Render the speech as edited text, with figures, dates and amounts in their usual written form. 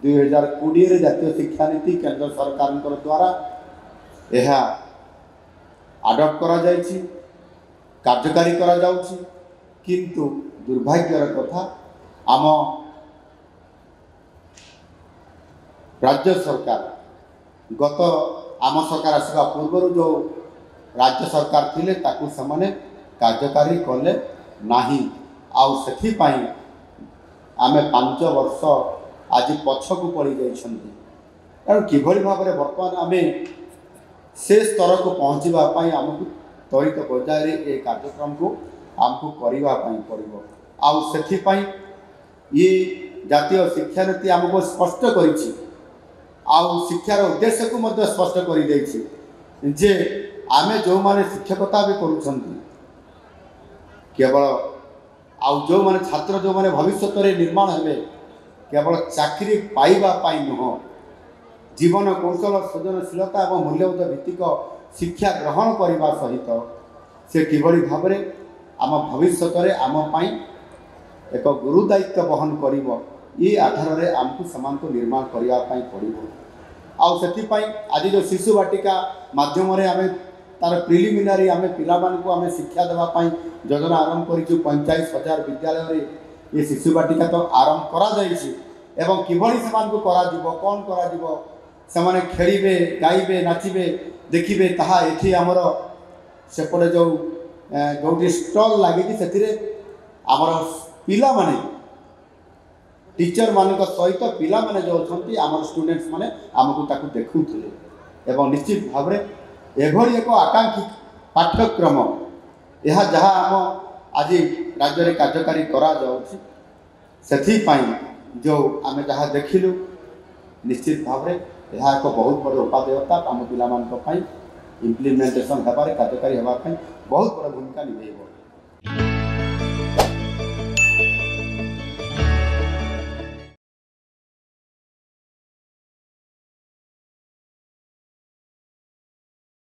2020 जातीय शिक्षा नीति केंद्र सरकार द्वारा यह आडप्ट करा जायछि कार्यकारी करा जाउछि किंतु दुर्भाग्यर कथा आम राज्य सरकार गत आम सरकार आसवा पूर्व जो राज्य सरकार थिले ताकू समाने कार्यकारी कले नाही आउ सेथि पई आमे 5 वर्ष आज पछकू पड़ी जाइछन्ती कारण किभଳି भाबरे वर्तमान आमे से स्तर को पहुँचवा आमको त्वरित पर्यायर ए कार्यक्रम को आमको करने पड़ो आउ से ये जातीय शिक्षा नीति आमको स्पष्ट करिछि आउ शिक्षार उद्देश्य को मध्य स्पष्ट कर देछि जे आमे जो माने शिक्षकता भी करूछन्ती केवल आउ जो माने छात्र जो माने भविष्य रे निर्माण हेबे केवल चाकरी पाइबा पाई नुह जीवन कौशल सृजनशीलता और मूल्यबोध भित्तिक शिक्षा ग्रहण करने सहित से किभଳି भाव आम भविष्य रे आम पाई एक गुरु दायित्व बहन करिवो ये आधार रे आमको समान को निर्माण करने पड़ो आउ से आज जो शिशु वाटिका माध्यम आम तार प्रिलिमिनारी आम पिलामानकु आम शिक्षा देवाई योजना आरंभ करूँ 45,000 विद्यालय रे ये शिशु वाटिका तो आरंभ करा जायछि एवं किभଳି समान करा जिवो कोन करा जिवो सेमाने खेलिबे गाइबे नाचिबे देखिबे ताहा एठी हमर सेपटे जो जोटी स्टॉल लागिछि सेथिरे हमर पिला माने टीचर मानक सहित पिला माने जो अछंती हमर स्टूडेंट्स माने हमकु ताकु देखुथिले एवं निश्चित भाव रे एभଳି एक आकांक्षी पाठ्यक्रम यह जहाँ आम आज राज्य में कार्यकारी करा जाउछि सेथि पई जो आम जहाँ देखिलु निश्चित भाव रे यह एक बहुत बड़ उपादेयता आम पिला इम्प्लीमेंटेशन होबार कार्यकारी होगा बहुत बड़ भूमिका निभेब।